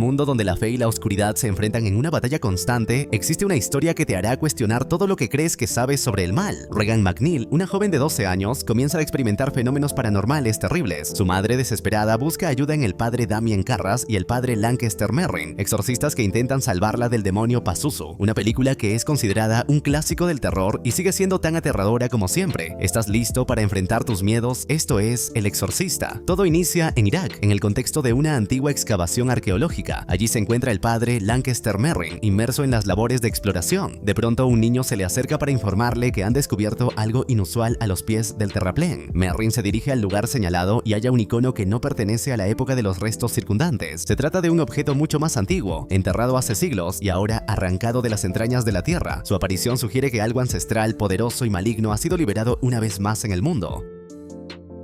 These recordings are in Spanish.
mundo donde la fe y la oscuridad se enfrentan en una batalla constante, existe una historia que te hará cuestionar todo lo que crees que sabes sobre el mal. Regan McNeil, una joven de 12 años, comienza a experimentar fenómenos paranormales terribles. Su madre, desesperada, busca ayuda en el padre Damien Carras y el padre Lancaster Merrin, exorcistas que intentan salvarla del demonio Pazuzu, una película que es considerada un clásico del terror y sigue siendo tan aterradora como siempre. ¿Estás listo para enfrentar tus miedos? Esto es El Exorcista. Todo inicia en Irak, en el contexto de una antigua excavación arqueológica. Allí se encuentra el padre Lancaster Merrin, inmerso en las labores de exploración. De pronto un niño se le acerca para informarle que han descubierto algo inusual a los pies del terraplén. Merrin se dirige al lugar señalado y halla un icono que no pertenece a la época de los restos circundantes. Se trata de un objeto mucho más antiguo, enterrado hace siglos y ahora arrancado de las entrañas de la tierra. Su aparición sugiere que algo ancestral, poderoso y maligno ha sido liberado una vez más en el mundo.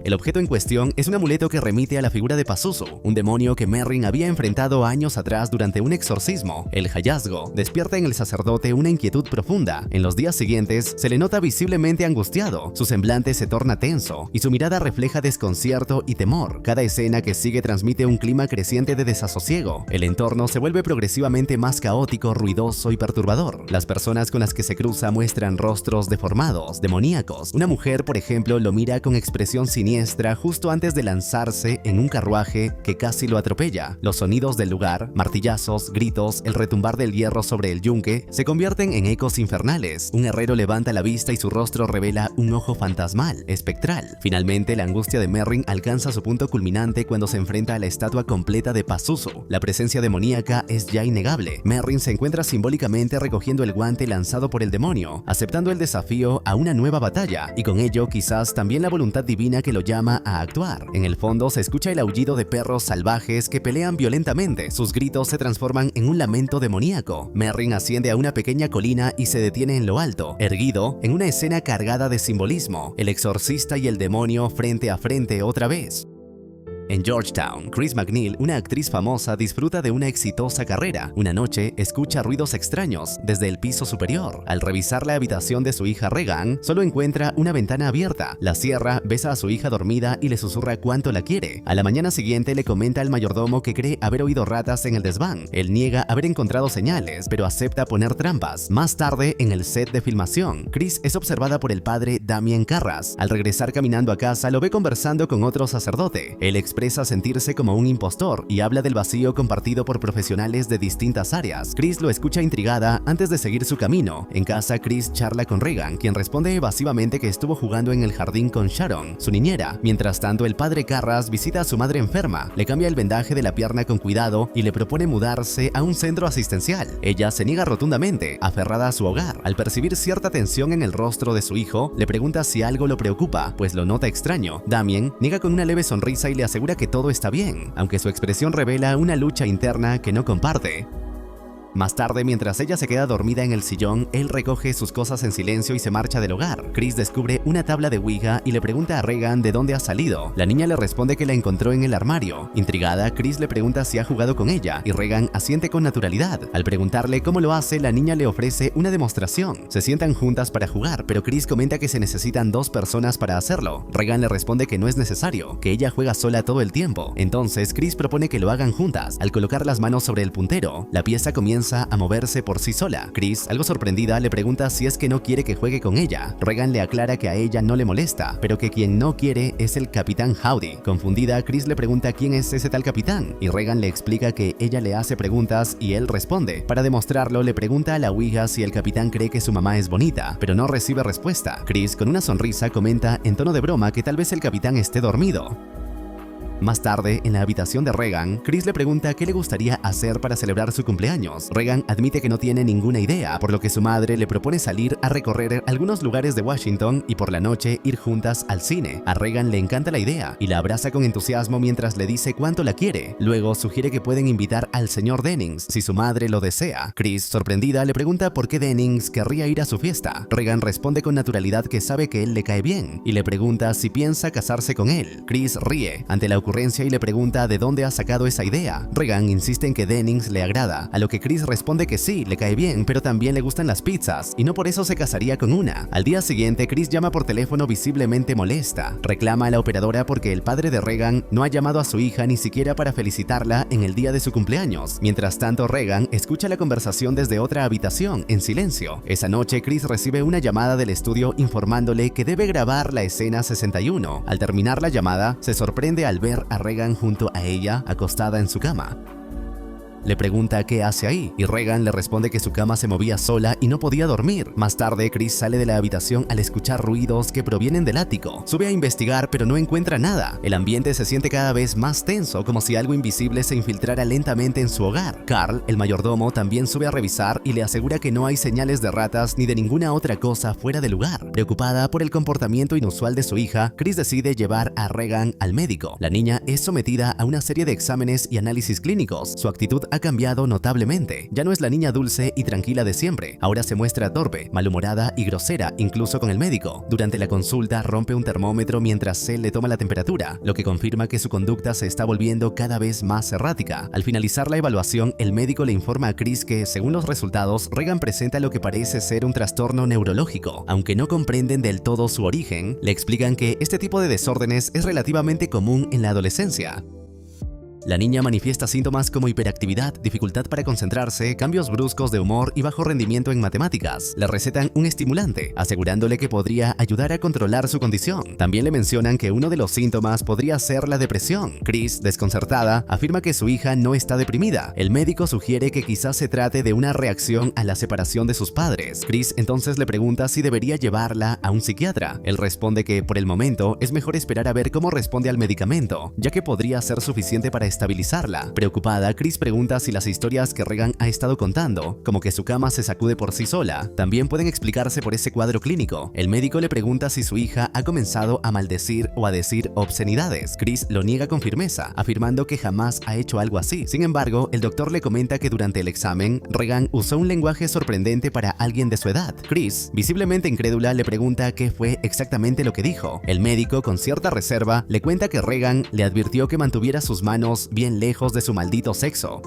El objeto en cuestión es un amuleto que remite a la figura de Pazuzu, un demonio que Merrin había enfrentado años atrás durante un exorcismo. El hallazgo despierta en el sacerdote una inquietud profunda. En los días siguientes se le nota visiblemente angustiado, su semblante se torna tenso y su mirada refleja desconcierto y temor. Cada escena que sigue transmite un clima creciente de desasosiego. El entorno se vuelve progresivamente más caótico, ruidoso y perturbador. Las personas con las que se cruza muestran rostros deformados, demoníacos. Una mujer, por ejemplo, lo mira con expresión siniestra justo antes de lanzarse en un carruaje que casi lo atropella. Los sonidos del lugar, martillazos, gritos, el retumbar del hierro sobre el yunque, se convierten en ecos infernales. Un herrero levanta la vista y su rostro revela un ojo fantasmal, espectral. Finalmente, la angustia de Merrin alcanza su punto culminante cuando se enfrenta a la estatua completa de Pazuzu. La presencia demoníaca es ya innegable. Merrin se encuentra simbólicamente recogiendo el guante lanzado por el demonio, aceptando el desafío a una nueva batalla, y con ello quizás también la voluntad divina que lo llama a actuar. En el fondo se escucha el aullido de perros salvajes que pelean violentamente. Sus gritos se transforman en un lamento demoníaco. Merrin asciende a una pequeña colina y se detiene en lo alto, erguido en una escena cargada de simbolismo. El exorcista y el demonio frente a frente otra vez. En Georgetown, Chris McNeil, una actriz famosa, disfruta de una exitosa carrera. Una noche, escucha ruidos extraños desde el piso superior. Al revisar la habitación de su hija Regan, solo encuentra una ventana abierta. La cierra, besa a su hija dormida y le susurra cuánto la quiere. A la mañana siguiente le comenta al mayordomo que cree haber oído ratas en el desván. Él niega haber encontrado señales, pero acepta poner trampas. Más tarde, en el set de filmación, Chris es observada por el padre Damien Carras. Al regresar caminando a casa, lo ve conversando con otro sacerdote. Él expresa sentirse como un impostor y habla del vacío compartido por profesionales de distintas áreas. Chris lo escucha intrigada antes de seguir su camino. En casa, Chris charla con Regan, quien responde evasivamente que estuvo jugando en el jardín con Sharon, su niñera. Mientras tanto, el padre Carras visita a su madre enferma, le cambia el vendaje de la pierna con cuidado y le propone mudarse a un centro asistencial. Ella se niega rotundamente, aferrada a su hogar. Al percibir cierta tensión en el rostro de su hijo, le pregunta si algo lo preocupa, pues lo nota extraño. Damien niega con una leve sonrisa y le asegura que todo está bien, aunque su expresión revela una lucha interna que no comparte. Más tarde, mientras ella se queda dormida en el sillón, él recoge sus cosas en silencio y se marcha del hogar. Chris descubre una tabla de Ouija y le pregunta a Regan de dónde ha salido. La niña le responde que la encontró en el armario. Intrigada, Chris le pregunta si ha jugado con ella y Regan asiente con naturalidad. Al preguntarle cómo lo hace, la niña le ofrece una demostración. Se sientan juntas para jugar, pero Chris comenta que se necesitan 2 personas para hacerlo. Regan le responde que no es necesario, que ella juega sola todo el tiempo. Entonces, Chris propone que lo hagan juntas. Al colocar las manos sobre el puntero, la pieza comienza a moverse por sí sola. Chris, algo sorprendida, le pregunta si es que no quiere que juegue con ella. Regan le aclara que a ella no le molesta, pero que quien no quiere es el capitán Howdy. Confundida, Chris le pregunta quién es ese tal capitán, y Regan le explica que ella le hace preguntas y él responde. Para demostrarlo, le pregunta a la Ouija si el capitán cree que su mamá es bonita, pero no recibe respuesta. Chris, con una sonrisa, comenta en tono de broma que tal vez el capitán esté dormido. Más tarde, en la habitación de Regan, Chris le pregunta qué le gustaría hacer para celebrar su cumpleaños. Regan admite que no tiene ninguna idea, por lo que su madre le propone salir a recorrer algunos lugares de Washington y por la noche ir juntas al cine. A Regan le encanta la idea y la abraza con entusiasmo mientras le dice cuánto la quiere. Luego sugiere que pueden invitar al señor Dennings si su madre lo desea. Chris, sorprendida, le pregunta por qué Dennings querría ir a su fiesta. Regan responde con naturalidad que sabe que él le cae bien y le pregunta si piensa casarse con él. Chris ríe ante la ocurrencia ocurrencia y le pregunta de dónde ha sacado esa idea. Regan insiste en que Dennings le agrada, a lo que Chris responde que sí, le cae bien, pero también le gustan las pizzas, y no por eso se casaría con una. Al día siguiente, Chris llama por teléfono visiblemente molesta. Reclama a la operadora porque el padre de Regan no ha llamado a su hija ni siquiera para felicitarla en el día de su cumpleaños. Mientras tanto, Regan escucha la conversación desde otra habitación, en silencio. Esa noche, Chris recibe una llamada del estudio informándole que debe grabar la escena 61. Al terminar la llamada, se sorprende al ver a Regan junto a ella, acostada en su cama. Le pregunta qué hace ahí, y Regan le responde que su cama se movía sola y no podía dormir. Más tarde, Chris sale de la habitación al escuchar ruidos que provienen del ático. Sube a investigar, pero no encuentra nada. El ambiente se siente cada vez más tenso, como si algo invisible se infiltrara lentamente en su hogar. Carl, el mayordomo, también sube a revisar y le asegura que no hay señales de ratas ni de ninguna otra cosa fuera del lugar. Preocupada por el comportamiento inusual de su hija, Chris decide llevar a Regan al médico. La niña es sometida a una serie de exámenes y análisis clínicos. Su actitud ha cambiado notablemente. Ya no es la niña dulce y tranquila de siempre. Ahora se muestra torpe, malhumorada y grosera, incluso con el médico. Durante la consulta rompe un termómetro mientras él le toma la temperatura, lo que confirma que su conducta se está volviendo cada vez más errática. Al finalizar la evaluación, el médico le informa a Chris que, según los resultados, Regan presenta lo que parece ser un trastorno neurológico. Aunque no comprenden del todo su origen, le explican que este tipo de desórdenes es relativamente común en la adolescencia. La niña manifiesta síntomas como hiperactividad, dificultad para concentrarse, cambios bruscos de humor y bajo rendimiento en matemáticas. Le recetan un estimulante, asegurándole que podría ayudar a controlar su condición. También le mencionan que uno de los síntomas podría ser la depresión. Chris, desconcertada, afirma que su hija no está deprimida. El médico sugiere que quizás se trate de una reacción a la separación de sus padres. Chris entonces le pregunta si debería llevarla a un psiquiatra. Él responde que, por el momento, es mejor esperar a ver cómo responde al medicamento, ya que podría ser suficiente para estabilizarla. Preocupada, Chris pregunta si las historias que Regan ha estado contando, como que su cama se sacude por sí sola, también pueden explicarse por ese cuadro clínico. El médico le pregunta si su hija ha comenzado a maldecir o a decir obscenidades. Chris lo niega con firmeza, afirmando que jamás ha hecho algo así. Sin embargo, el doctor le comenta que durante el examen, Regan usó un lenguaje sorprendente para alguien de su edad. Chris, visiblemente incrédula, le pregunta qué fue exactamente lo que dijo. El médico, con cierta reserva, le cuenta que Regan le advirtió que mantuviera sus manos bien lejos de su maldito sexo.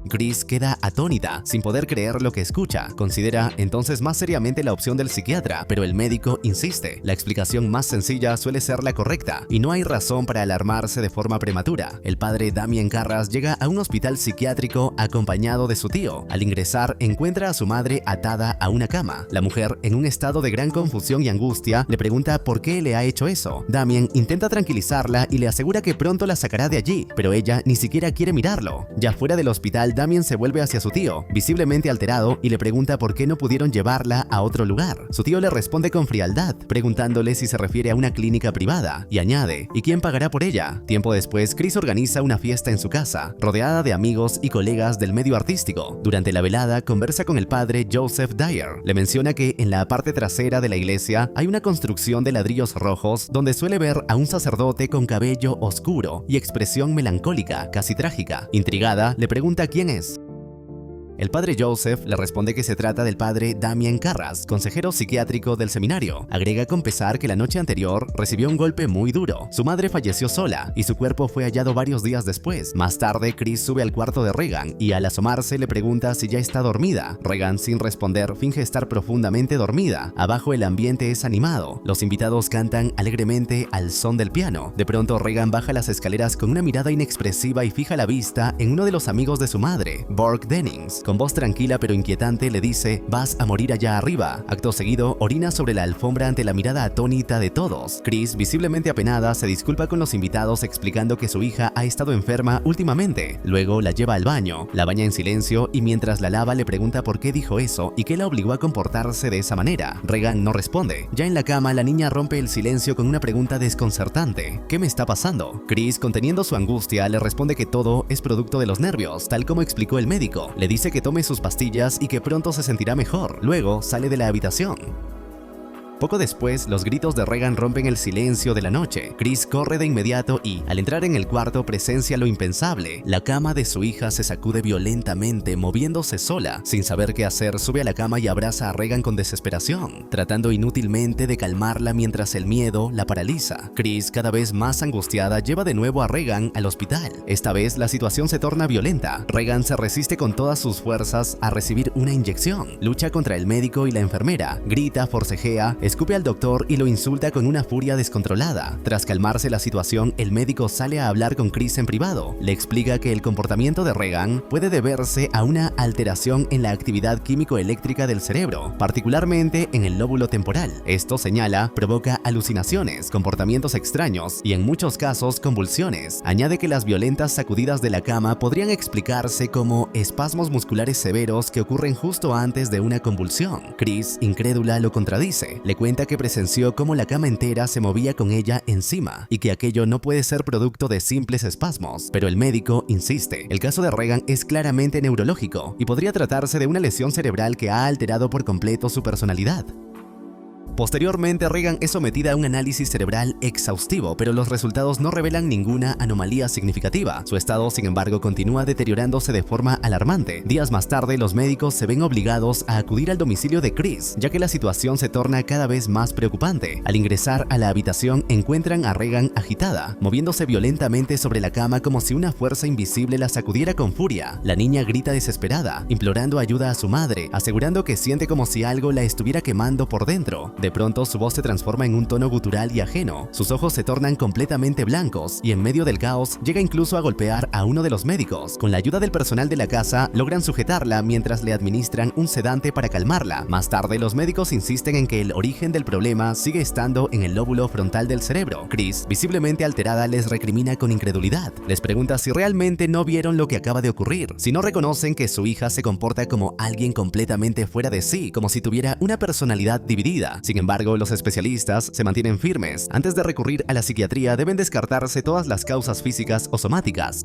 Chris queda atónita, sin poder creer lo que escucha. Considera entonces más seriamente la opción del psiquiatra, pero el médico insiste. La explicación más sencilla suele ser la correcta, y no hay razón para alarmarse de forma prematura. El padre Damien Carras llega a un hospital psiquiátrico acompañado de su tío. Al ingresar, encuentra a su madre atada a una cama. La mujer, en un estado de gran confusión y angustia, le pregunta por qué le ha hecho eso. Damien intenta tranquilizarla y le asegura que pronto la sacará de allí, pero ella ni siquiera quiere mirarlo. Ya fuera del hospital, Damien se vuelve hacia su tío, visiblemente alterado, y le pregunta por qué no pudieron llevarla a otro lugar. Su tío le responde con frialdad, preguntándole si se refiere a una clínica privada, y añade, ¿y quién pagará por ella? Tiempo después, Chris organiza una fiesta en su casa, rodeada de amigos y colegas del medio artístico. Durante la velada, conversa con el padre Joseph Dyer. Le menciona que en la parte trasera de la iglesia hay una construcción de ladrillos rojos donde suele ver a un sacerdote con cabello oscuro y expresión melancólica, casi trágica. Intrigada, le pregunta quién es. El padre Joseph le responde que se trata del padre Damien Carras, consejero psiquiátrico del seminario. Agrega con pesar que la noche anterior recibió un golpe muy duro. Su madre falleció sola y su cuerpo fue hallado varios días después. Más tarde, Chris sube al cuarto de Regan y al asomarse le pregunta si ya está dormida. Regan, sin responder, finge estar profundamente dormida. Abajo el ambiente es animado. Los invitados cantan alegremente al son del piano. De pronto, Regan baja las escaleras con una mirada inexpresiva y fija la vista en uno de los amigos de su madre, Burke Dennings. Con voz tranquila pero inquietante le dice, vas a morir allá arriba. Acto seguido, orina sobre la alfombra ante la mirada atónita de todos. Chris, visiblemente apenada, se disculpa con los invitados explicando que su hija ha estado enferma últimamente. Luego la lleva al baño, la baña en silencio y mientras la lava le pregunta por qué dijo eso y qué la obligó a comportarse de esa manera. Regan no responde. Ya en la cama, la niña rompe el silencio con una pregunta desconcertante. ¿Qué me está pasando? Chris, conteniendo su angustia, le responde que todo es producto de los nervios, tal como explicó el médico. Le dice que tome sus pastillas y que pronto se sentirá mejor. Luego sale de la habitación. Poco después, los gritos de Regan rompen el silencio de la noche. Chris corre de inmediato y, al entrar en el cuarto, presencia lo impensable. La cama de su hija se sacude violentamente, moviéndose sola. Sin saber qué hacer, sube a la cama y abraza a Regan con desesperación, tratando inútilmente de calmarla mientras el miedo la paraliza. Chris, cada vez más angustiada, lleva de nuevo a Regan al hospital. Esta vez, la situación se torna violenta. Regan se resiste con todas sus fuerzas a recibir una inyección. Lucha contra el médico y la enfermera. Grita, forcejea, escupe al doctor y lo insulta con una furia descontrolada. Tras calmarse la situación, el médico sale a hablar con Chris en privado. Le explica que el comportamiento de Regan puede deberse a una alteración en la actividad químico-eléctrica del cerebro, particularmente en el lóbulo temporal. Esto, señala, provoca alucinaciones, comportamientos extraños y en muchos casos convulsiones. Añade que las violentas sacudidas de la cama podrían explicarse como espasmos musculares severos que ocurren justo antes de una convulsión. Chris, incrédula, lo contradice. Le cuenta que presenció cómo la cama entera se movía con ella encima y que aquello no puede ser producto de simples espasmos. Pero el médico insiste. El caso de Regan es claramente neurológico y podría tratarse de una lesión cerebral que ha alterado por completo su personalidad. Posteriormente, Regan es sometida a un análisis cerebral exhaustivo, pero los resultados no revelan ninguna anomalía significativa. Su estado, sin embargo, continúa deteriorándose de forma alarmante. Días más tarde, los médicos se ven obligados a acudir al domicilio de Chris, ya que la situación se torna cada vez más preocupante. Al ingresar a la habitación, encuentran a Regan agitada, moviéndose violentamente sobre la cama como si una fuerza invisible la sacudiera con furia. La niña grita desesperada, implorando ayuda a su madre, asegurando que siente como si algo la estuviera quemando por dentro. De pronto, su voz se transforma en un tono gutural y ajeno. Sus ojos se tornan completamente blancos y en medio del caos llega incluso a golpear a uno de los médicos. Con la ayuda del personal de la casa, logran sujetarla mientras le administran un sedante para calmarla. Más tarde, los médicos insisten en que el origen del problema sigue estando en el lóbulo frontal del cerebro. Chris, visiblemente alterada, les recrimina con incredulidad. Les pregunta si realmente no vieron lo que acaba de ocurrir, si no reconocen que su hija se comporta como alguien completamente fuera de sí, como si tuviera una personalidad dividida. Sin embargo, los especialistas se mantienen firmes. Antes de recurrir a la psiquiatría, deben descartarse todas las causas físicas o somáticas.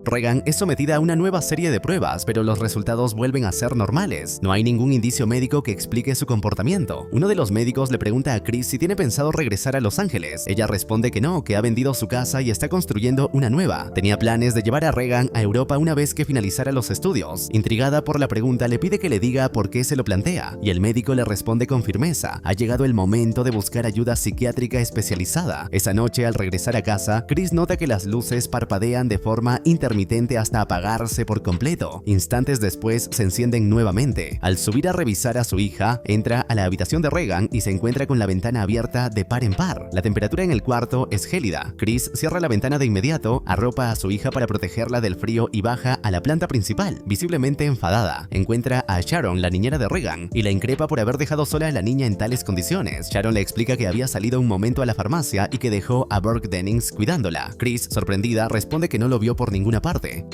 Regan es sometida a una nueva serie de pruebas, pero los resultados vuelven a ser normales. No hay ningún indicio médico que explique su comportamiento. Uno de los médicos le pregunta a Chris si tiene pensado regresar a Los Ángeles. Ella responde que no, que ha vendido su casa y está construyendo una nueva. Tenía planes de llevar a Regan a Europa una vez que finalizara los estudios. Intrigada por la pregunta, le pide que le diga por qué se lo plantea, y el médico le responde con firmeza: ha llegado el momento de buscar ayuda psiquiátrica especializada. Esa noche, al regresar a casa, Chris nota que las luces parpadean de forma intermitente hasta apagarse por completo. Instantes después se encienden nuevamente. Al subir a revisar a su hija, entra a la habitación de Regan y se encuentra con la ventana abierta de par en par. La temperatura en el cuarto es gélida. Chris cierra la ventana de inmediato, arropa a su hija para protegerla del frío y baja a la planta principal, visiblemente enfadada. Encuentra a Sharon, la niñera de Regan, y la increpa por haber dejado sola a la niña en tales condiciones. Sharon le explica que había salido un momento a la farmacia y que dejó a Burke Dennings cuidándola. Chris, sorprendida, responde que no lo vio por ninguna parte.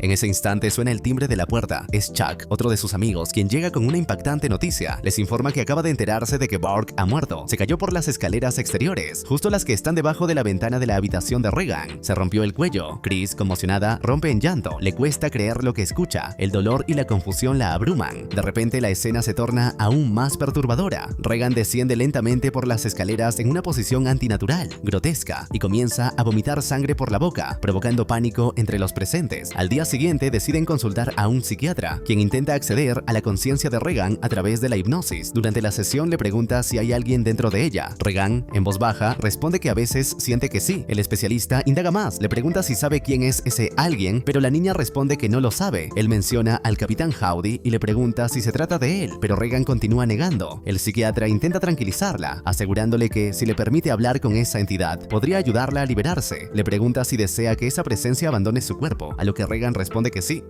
En ese instante suena el timbre de la puerta. Es Chuck, otro de sus amigos, quien llega con una impactante noticia. Les informa que acaba de enterarse de que Burke ha muerto. Se cayó por las escaleras exteriores, justo las que están debajo de la ventana de la habitación de Regan. Se rompió el cuello. Chris, conmocionada, rompe en llanto. Le cuesta creer lo que escucha. El dolor y la confusión la abruman. De repente, la escena se torna aún más perturbadora. Regan desciende lentamente por las escaleras en una posición antinatural, grotesca, y comienza a vomitar sangre por la boca, provocando pánico entre los presentes. Al día siguiente deciden consultar a un psiquiatra, quien intenta acceder a la conciencia de Regan a través de la hipnosis. Durante la sesión le pregunta si hay alguien dentro de ella. Regan, en voz baja, responde que a veces siente que sí. El especialista indaga más, le pregunta si sabe quién es ese alguien, pero la niña responde que no lo sabe. Él menciona al capitán Howdy y le pregunta si se trata de él, pero Regan continúa negando. El psiquiatra intenta tranquilizarla, asegurándole que si le permite hablar con esa entidad, podría ayudarla a liberarse. Le pregunta si desea que esa presencia abandone su cuerpo, a lo que Regan responde que sí.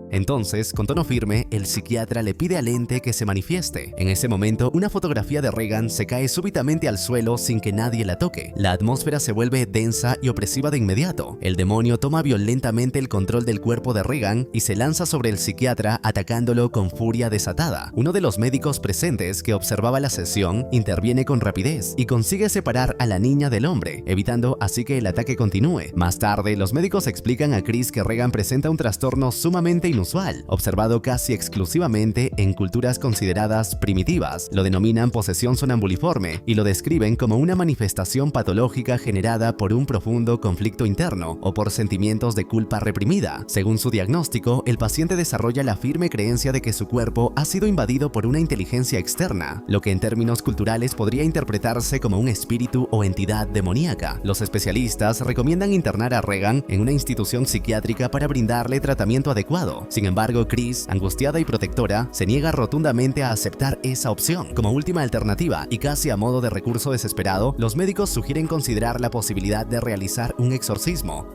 Entonces, con tono firme, el psiquiatra le pide al ente que se manifieste. En ese momento, una fotografía de Regan se cae súbitamente al suelo sin que nadie la toque. La atmósfera se vuelve densa y opresiva de inmediato. El demonio toma violentamente el control del cuerpo de Regan y se lanza sobre el psiquiatra, atacándolo con furia desatada. Uno de los médicos presentes que observaba la sesión interviene con rapidez y consigue separar a la niña del hombre, evitando así que el ataque continúe. Más tarde, los médicos explican a Chris que Regan presenta un trastorno sumamente inusual, observado casi exclusivamente en culturas consideradas primitivas. Lo denominan posesión sonambuliforme y lo describen como una manifestación patológica generada por un profundo conflicto interno o por sentimientos de culpa reprimida. Según su diagnóstico, el paciente desarrolla la firme creencia de que su cuerpo ha sido invadido por una inteligencia externa, lo que en términos culturales podría interpretarse como un espíritu o entidad demoníaca. Los especialistas recomiendan internar a Regan en una institución psiquiátrica para brindarle tratamiento adecuado. Sin embargo, Chris, angustiada y protectora, se niega rotundamente a aceptar esa opción. Como última alternativa y casi a modo de recurso desesperado, los médicos sugieren considerar la posibilidad de realizar un exorcismo.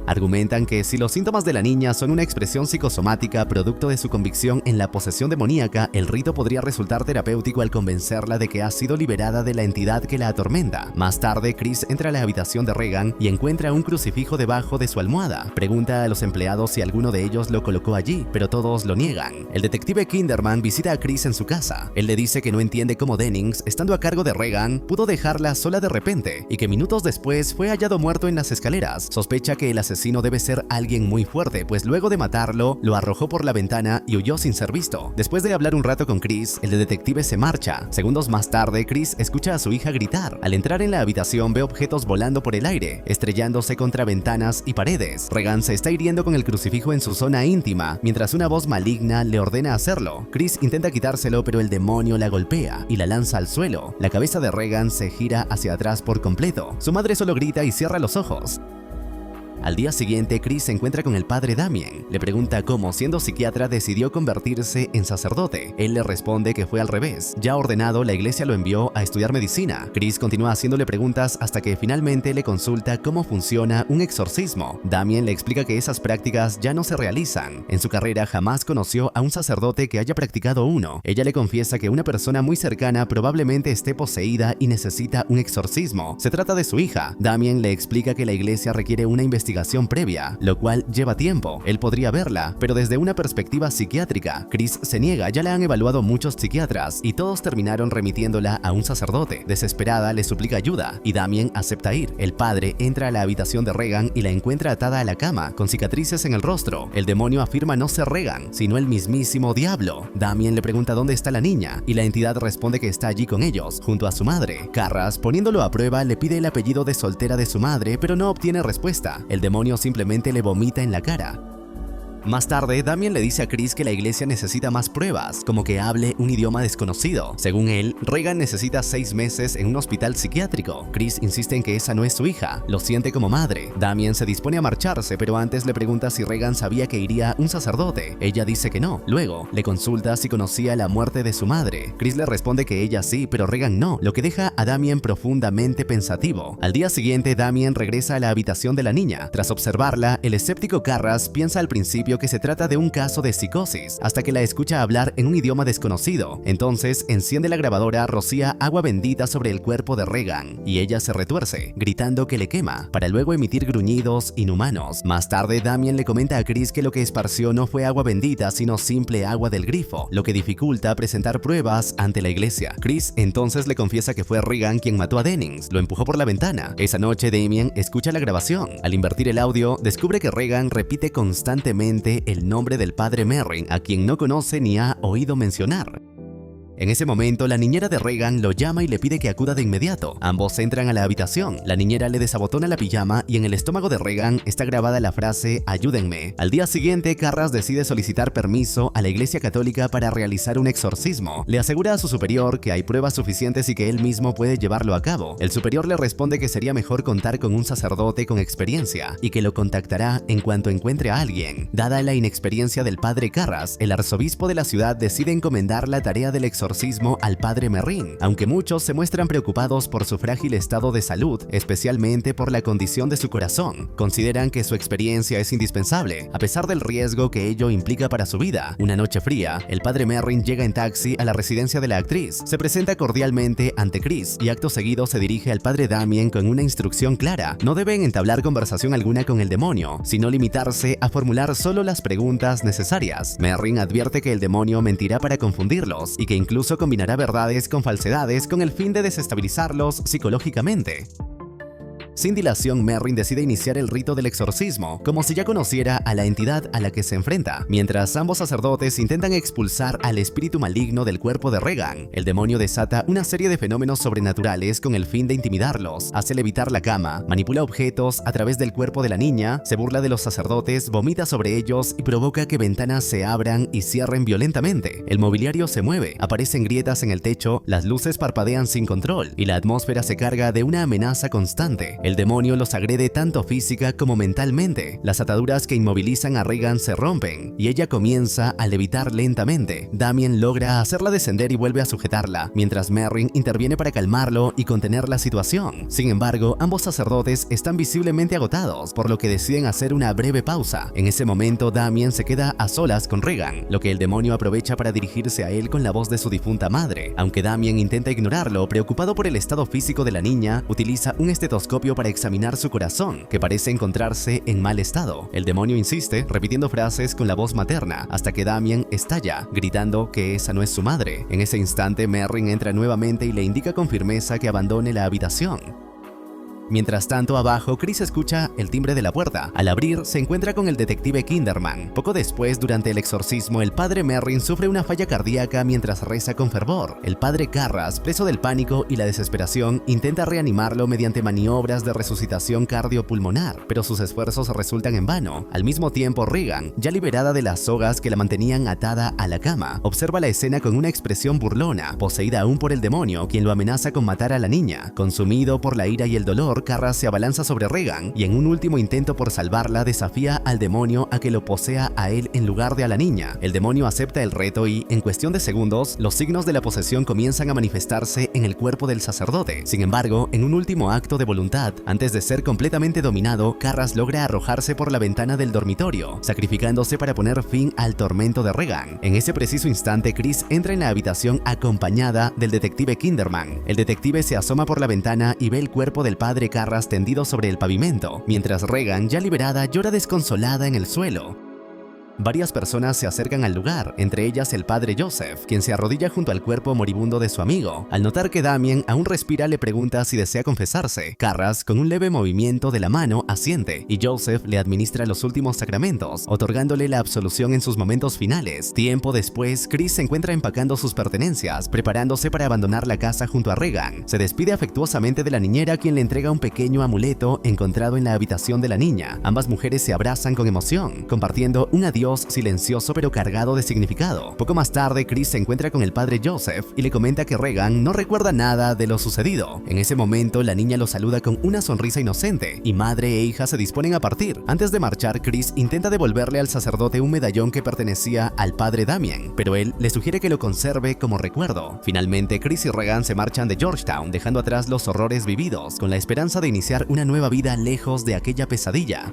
Argumentan que si los síntomas de la niña son una expresión psicosomática producto de su convicción en la posesión demoníaca, el rito podría resultar terapéutico al convencerla de que ha sido liberada de la entidad que la atormenta. Más tarde, Chris entra a la habitación de Regan y encuentra un crucifijo debajo de su almohada. Pregunta a los empleados si alguno de ellos lo colocó allí, pero todos lo niegan. El detective Kinderman visita a Chris en su casa. Él le dice que no entiende cómo Dennings, estando a cargo de Regan, pudo dejarla sola de repente y que minutos después fue hallado muerto en las escaleras. Sospecha que el asesino debe ser alguien muy fuerte, pues luego de matarlo, lo arrojó por la ventana y huyó sin ser visto. Después de hablar un rato con Chris, el detective se marcha. Segundos más tarde, Chris escucha a su hija gritar. Al entrar en la habitación, ve objetos volando por el aire, estrellándose contra ventanas y paredes. Regan se está hiriendo con el crucifijo en su zona íntima, mientras una voz maligna le ordena hacerlo. Chris intenta quitárselo, pero el demonio la golpea y la lanza al suelo. La cabeza de Regan se gira hacia atrás por completo. Su madre solo grita y cierra los ojos. Al día siguiente, Chris se encuentra con el padre Damien. Le pregunta cómo, siendo psiquiatra, decidió convertirse en sacerdote. Él le responde que fue al revés. Ya ordenado, la iglesia lo envió a estudiar medicina. Chris continúa haciéndole preguntas hasta que finalmente le consulta cómo funciona un exorcismo. Damien le explica que esas prácticas ya no se realizan. En su carrera jamás conoció a un sacerdote que haya practicado uno. Ella le confiesa que una persona muy cercana probablemente esté poseída y necesita un exorcismo. Se trata de su hija. Damien le explica que la iglesia requiere una investigación previa, lo cual lleva tiempo. Él podría verla, pero desde una perspectiva psiquiátrica. Chris se niega, ya la han evaluado muchos psiquiatras y todos terminaron remitiéndola a un sacerdote. Desesperada, le suplica ayuda y Damien acepta ir. El padre entra a la habitación de Regan y la encuentra atada a la cama, con cicatrices en el rostro. El demonio afirma no ser Regan, sino el mismísimo diablo. Damien le pregunta dónde está la niña y la entidad responde que está allí con ellos, junto a su madre. Carras, poniéndolo a prueba, le pide el apellido de soltera de su madre, pero no obtiene respuesta. El demonio simplemente le vomita en la cara. Más tarde, Damien le dice a Chris que la iglesia necesita más pruebas, como que hable un idioma desconocido. Según él, Regan necesita 6 meses en un hospital psiquiátrico. Chris insiste en que esa no es su hija, lo siente como madre. Damien se dispone a marcharse, pero antes le pregunta si Regan sabía que iría un sacerdote. Ella dice que no. Luego, le consulta si conocía la muerte de su madre. Chris le responde que ella sí, pero Regan no, lo que deja a Damien profundamente pensativo. Al día siguiente, Damien regresa a la habitación de la niña. Tras observarla, el escéptico Carras piensa al principio que se trata de un caso de psicosis, hasta que la escucha hablar en un idioma desconocido. Entonces enciende la grabadora, rocía agua bendita sobre el cuerpo de Regan y ella se retuerce, gritando que le quema, para luego emitir gruñidos inhumanos. Más tarde, Damien le comenta a Chris que lo que esparció no fue agua bendita, sino simple agua del grifo, lo que dificulta presentar pruebas ante la iglesia. Chris entonces le confiesa que fue Regan quien mató a Dennings, lo empujó por la ventana. Esa noche, Damien escucha la grabación. Al invertir el audio, descubre que Regan repite constantemente el nombre del padre Merrin, a quien no conoce ni ha oído mencionar. En ese momento, la niñera de Regan lo llama y le pide que acuda de inmediato. Ambos entran a la habitación. La niñera le desabotona la pijama y en el estómago de Regan está grabada la frase «Ayúdenme». Al día siguiente, Carras decide solicitar permiso a la Iglesia Católica para realizar un exorcismo. Le asegura a su superior que hay pruebas suficientes y que él mismo puede llevarlo a cabo. El superior le responde que sería mejor contar con un sacerdote con experiencia y que lo contactará en cuanto encuentre a alguien. Dada la inexperiencia del padre Carras, el arzobispo de la ciudad decide encomendar la tarea del exorcismo al padre Merrin, aunque muchos se muestran preocupados por su frágil estado de salud, especialmente por la condición de su corazón. Consideran que su experiencia es indispensable, a pesar del riesgo que ello implica para su vida. Una noche fría, el padre Merrin llega en taxi a la residencia de la actriz, se presenta cordialmente ante Chris y acto seguido se dirige al padre Damien con una instrucción clara. No deben entablar conversación alguna con el demonio, sino limitarse a formular solo las preguntas necesarias. Merrin advierte que el demonio mentirá para confundirlos y que incluso combinará verdades con falsedades con el fin de desestabilizarlos psicológicamente. Sin dilación, Merrin decide iniciar el rito del exorcismo, como si ya conociera a la entidad a la que se enfrenta. Mientras ambos sacerdotes intentan expulsar al espíritu maligno del cuerpo de Regan, el demonio desata una serie de fenómenos sobrenaturales con el fin de intimidarlos, hace levitar la cama, manipula objetos a través del cuerpo de la niña, se burla de los sacerdotes, vomita sobre ellos y provoca que ventanas se abran y cierren violentamente. El mobiliario se mueve, aparecen grietas en el techo, las luces parpadean sin control y la atmósfera se carga de una amenaza constante. El demonio los agrede tanto física como mentalmente. Las ataduras que inmovilizan a Regan se rompen y ella comienza a levitar lentamente. Damien logra hacerla descender y vuelve a sujetarla, mientras Merrin interviene para calmarlo y contener la situación. Sin embargo, ambos sacerdotes están visiblemente agotados, por lo que deciden hacer una breve pausa. En ese momento, Damien se queda a solas con Regan, lo que el demonio aprovecha para dirigirse a él con la voz de su difunta madre. Aunque Damien intenta ignorarlo, preocupado por el estado físico de la niña, utiliza un estetoscopio para examinar su corazón, que parece encontrarse en mal estado. El demonio insiste, repitiendo frases con la voz materna, hasta que Damien estalla, gritando que esa no es su madre. En ese instante, Merrin entra nuevamente y le indica con firmeza que abandone la habitación. Mientras tanto, abajo, Chris escucha el timbre de la puerta. Al abrir, se encuentra con el detective Kinderman. Poco después, durante el exorcismo, el padre Merrin sufre una falla cardíaca mientras reza con fervor. El padre Carras, preso del pánico y la desesperación, intenta reanimarlo mediante maniobras de resucitación cardiopulmonar, pero sus esfuerzos resultan en vano. Al mismo tiempo, Regan, ya liberada de las sogas que la mantenían atada a la cama, observa la escena con una expresión burlona, poseída aún por el demonio, quien lo amenaza con matar a la niña. Consumido por la ira y el dolor, Carras se abalanza sobre Regan y en un último intento por salvarla desafía al demonio a que lo posea a él en lugar de a la niña. El demonio acepta el reto y, en cuestión de segundos, los signos de la posesión comienzan a manifestarse en el cuerpo del sacerdote. Sin embargo, en un último acto de voluntad, antes de ser completamente dominado, Carras logra arrojarse por la ventana del dormitorio, sacrificándose para poner fin al tormento de Regan. En ese preciso instante, Chris entra en la habitación acompañada del detective Kinderman. El detective se asoma por la ventana y ve el cuerpo del padre Carras tendido sobre el pavimento, mientras Regan, ya liberada, llora desconsolada en el suelo. Varias personas se acercan al lugar, entre ellas el padre Joseph, quien se arrodilla junto al cuerpo moribundo de su amigo. Al notar que Damien aún respira, le pregunta si desea confesarse. Carras, con un leve movimiento de la mano, asiente, y Joseph le administra los últimos sacramentos, otorgándole la absolución en sus momentos finales. Tiempo después, Chris se encuentra empacando sus pertenencias, preparándose para abandonar la casa junto a Regan. Se despide afectuosamente de la niñera, quien le entrega un pequeño amuleto encontrado en la habitación de la niña. Ambas mujeres se abrazan con emoción, compartiendo un adiós silencioso pero cargado de significado. Poco más tarde, Chris se encuentra con el padre Joseph y le comenta que Regan no recuerda nada de lo sucedido. En ese momento, la niña lo saluda con una sonrisa inocente y madre e hija se disponen a partir. Antes de marchar, Chris intenta devolverle al sacerdote un medallón que pertenecía al padre Damien, pero él le sugiere que lo conserve como recuerdo. Finalmente, Chris y Regan se marchan de Georgetown, dejando atrás los horrores vividos, con la esperanza de iniciar una nueva vida lejos de aquella pesadilla.